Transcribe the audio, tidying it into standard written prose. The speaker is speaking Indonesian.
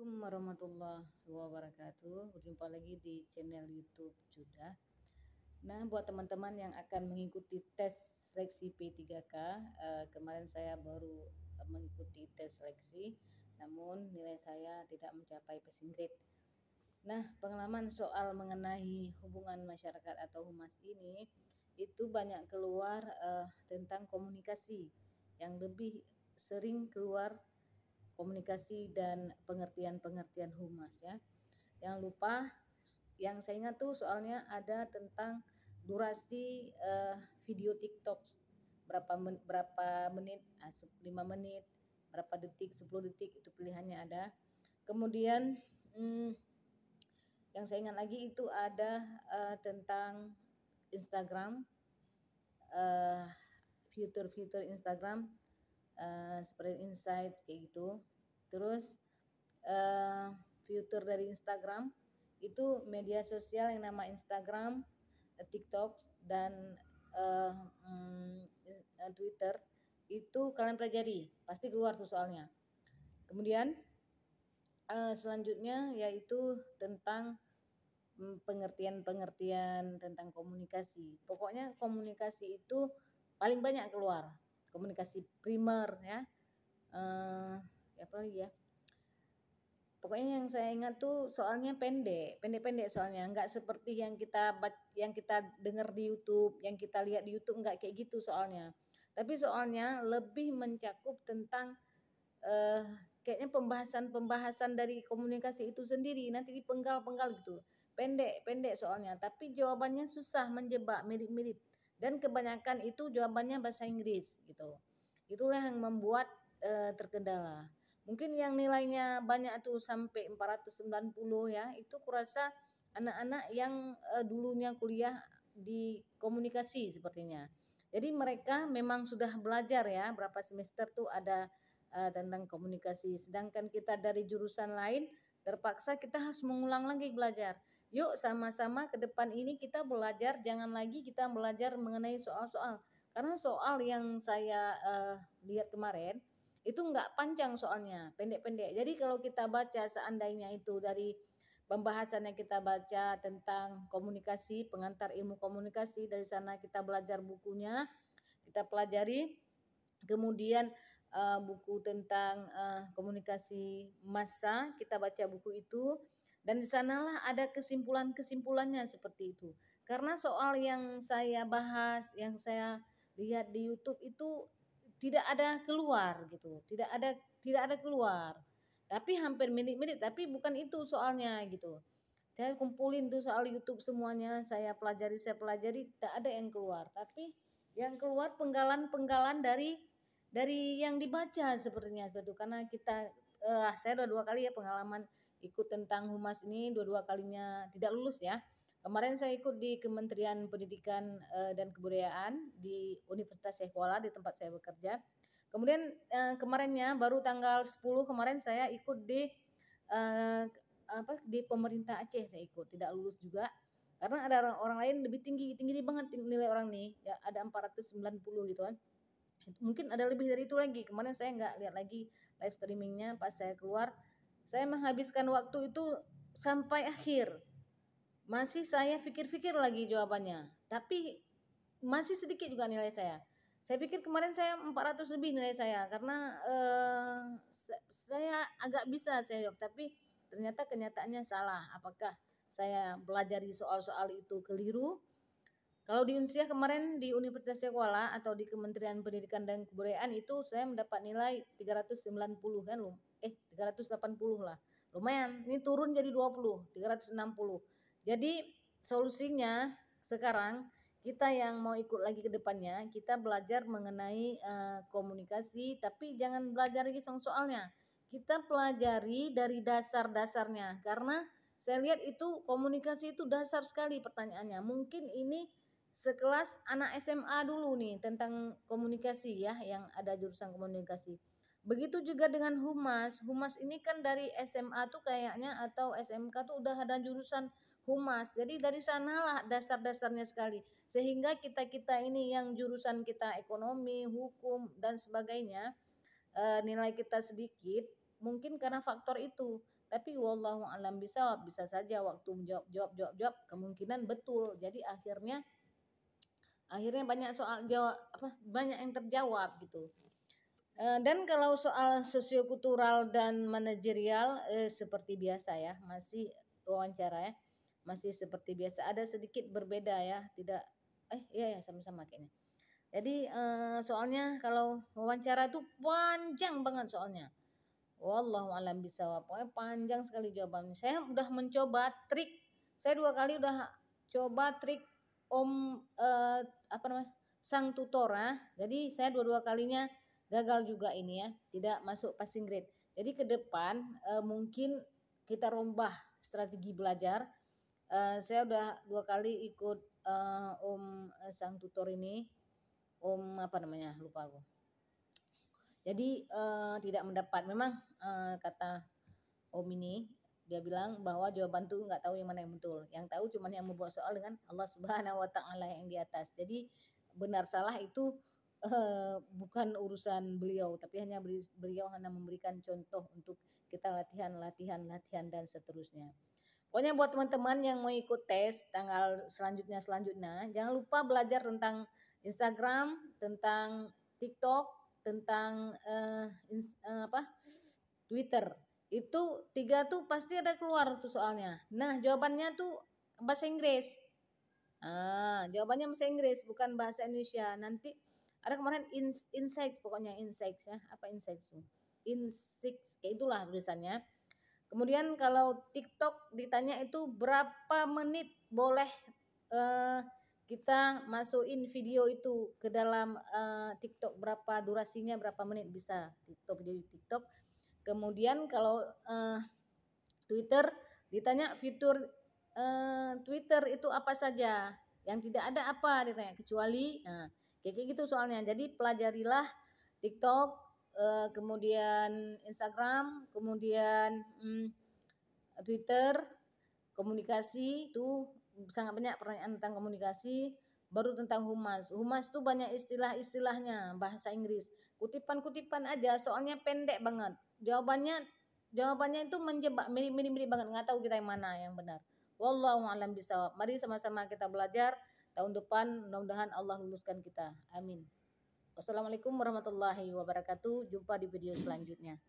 Assalamualaikum warahmatullahi wabarakatuh. Berjumpa lagi di channel YouTube Judah. Nah, buat teman-teman yang akan mengikuti tes seleksi P3K, kemarin saya baru mengikuti tes seleksi, namun nilai saya tidak mencapai passing grade. Nah, pengalaman soal mengenai hubungan masyarakat atau humas ini itu banyak keluar tentang komunikasi, yang lebih sering keluar komunikasi dan pengertian-pengertian humas ya. Jangan lupa, yang saya ingat tuh soalnya ada tentang durasi video TikTok berapa menit, 5 menit, berapa detik, 10 detik, itu pilihannya ada. Kemudian yang saya ingat lagi itu ada tentang Instagram, fitur-fitur Instagram seperti insight kayak gitu. Terus fitur dari Instagram itu media sosial yang nama Instagram, TikTok dan Twitter itu kalian pelajari, pasti keluar tuh soalnya. Kemudian selanjutnya yaitu tentang pengertian-pengertian tentang komunikasi. Pokoknya komunikasi itu paling banyak keluar. Komunikasi primer ya. Apa lagi ya? Pokoknya yang saya ingat tuh soalnya pendek soalnya, nggak seperti yang kita dengar di YouTube, yang kita lihat di YouTube, nggak kayak gitu soalnya. Tapi soalnya lebih mencakup tentang kayaknya pembahasan dari komunikasi itu sendiri, nanti dipenggal-penggal gitu. Pendek soalnya, tapi jawabannya susah, menjebak, mirip-mirip. Dan kebanyakan itu jawabannya bahasa Inggris gitu. Itulah yang membuat terkendala. Mungkin yang nilainya banyak tuh sampai 490 ya, itu kurasa anak-anak yang dulunya kuliah di komunikasi sepertinya. Jadi mereka memang sudah belajar ya, berapa semester tuh ada tentang komunikasi. Sedangkan kita dari jurusan lain terpaksa kita harus mengulang lagi belajar. Yuk sama-sama ke depan ini kita belajar, jangan lagi kita belajar mengenai soal-soal. Karena soal yang saya lihat kemarin itu enggak panjang soalnya, pendek-pendek. Jadi kalau kita baca seandainya itu dari pembahasan yang kita baca tentang komunikasi, pengantar ilmu komunikasi, dari sana kita belajar bukunya, kita pelajari, kemudian buku tentang komunikasi massa, kita baca buku itu, dan di sanalah ada kesimpulan-kesimpulannya seperti itu. Karena soal yang saya bahas, yang saya lihat di YouTube itu tidak ada keluar gitu, tidak ada keluar. Tapi hampir mirip-mirip, tapi bukan itu soalnya gitu. Saya kumpulin tuh soal YouTube semuanya, saya pelajari, tak ada yang keluar. Tapi yang keluar penggalan-penggalan dari yang dibaca sepertinya seperti itu. Karena saya dua kali ya pengalaman ikut tentang humas ini, dua kalinya tidak lulus ya. Kemarin saya ikut di Kementerian Pendidikan dan Kebudayaan di Universitas Syekh Kuala di tempat saya bekerja. Kemudian kemarinnya baru tanggal 10 kemarin saya ikut di di pemerintah Aceh, saya ikut, tidak lulus juga. Karena ada orang lain lebih tinggi banget nilai orang nih, ya ada 490 gitu kan. Mungkin ada lebih dari itu lagi. Kemarin saya nggak lihat lagi live streamingnya pas saya keluar. Saya menghabiskan waktu itu sampai akhir. Masih saya pikir-pikir lagi jawabannya. Tapi masih sedikit juga nilai saya. Saya pikir kemarin saya 400 lebih nilai saya. Karena saya agak bisa saya jawab. Tapi ternyata kenyataannya salah. Apakah saya pelajari soal-soal itu keliru? Kalau di Unsiah kemarin di Universitas Sekolah atau di Kementerian Pendidikan dan Kebudayaan itu saya mendapat nilai 390 kan 380 lah. Lumayan, ini turun jadi 20, 360. Jadi solusinya sekarang kita yang mau ikut lagi ke depannya, kita belajar mengenai komunikasi, tapi jangan belajar lagi soal-soalnya. Kita pelajari dari dasar-dasarnya, karena saya lihat itu komunikasi itu dasar sekali pertanyaannya. Mungkin ini sekelas anak SMA dulu nih tentang komunikasi ya, yang ada jurusan komunikasi. Begitu juga dengan humas. Humas ini kan dari SMA tuh kayaknya atau SMK tuh udah ada jurusan humas. Jadi dari sanalah dasar-dasarnya sekali. Sehingga kita-kita ini yang jurusan kita ekonomi, hukum dan sebagainya, nilai kita sedikit mungkin karena faktor itu. Tapi wallahu alam bisawab, bisa saja waktu jawab kemungkinan betul. Jadi akhirnya banyak soal jawab banyak yang terjawab gitu. Dan kalau soal sosiokultural dan manajerial seperti biasa ya, masih wawancara ya, masih seperti biasa. Ada sedikit berbeda ya, tidak iya ya sama-sama kayaknya. Jadi soalnya kalau wawancara itu panjang banget soalnya. Wallahu alam bisawab. Pokoknya panjang sekali jawabannya. Saya udah mencoba trik. Saya 2 kali udah coba trik sang tutor ya. Jadi saya dua-dua kalinya gagal juga ini ya, tidak masuk passing grade. Jadi ke depan mungkin kita rombah strategi belajar. Saya udah 2 kali ikut sang tutor ini, lupa aku. Jadi tidak mendapat. Memang kata Om ini, dia bilang bahwa jawaban tuh nggak tahu yang mana yang betul. Yang tahu cuma yang membuat soal dengan Allah Subhanahu Wa Taala yang di atas. Jadi benar salah itu bukan urusan beliau, tapi hanya beliau hanya memberikan contoh untuk kita latihan dan seterusnya. Pokoknya buat teman-teman yang mau ikut tes tanggal selanjutnya, jangan lupa belajar tentang Instagram, tentang TikTok, tentang Twitter. Itu 3 tuh pasti ada keluar tuh soalnya. Nah, jawabannya tuh bahasa Inggris. Jawabannya bahasa Inggris bukan bahasa Indonesia. Nanti ada kemarin insights, pokoknya insights ya. Apa insights? Insights, kayak itulah tulisannya. Kemudian kalau TikTok ditanya itu berapa menit boleh kita masukin video itu ke dalam TikTok, berapa durasinya, berapa menit bisa video TikTok. Kemudian kalau Twitter ditanya fitur Twitter itu apa saja, yang tidak ada apa ditanya kecuali kayak gitu soalnya. Jadi pelajarilah TikTok, kemudian Instagram, kemudian Twitter, komunikasi itu sangat banyak pertanyaan tentang komunikasi. Baru tentang humas. Humas itu banyak istilah-istilahnya bahasa Inggris. Kutipan-kutipan aja soalnya pendek banget. Jawabannya itu menjebak, mirip-mirip banget, nggak tahu kita yang mana yang benar. Wallahu a'lam bishawab. Mari sama-sama kita belajar. Tahun depan mudah-mudahan Allah luluskan kita. Amin. Wassalamualaikum warahmatullahi wabarakatuh. Jumpa di video selanjutnya.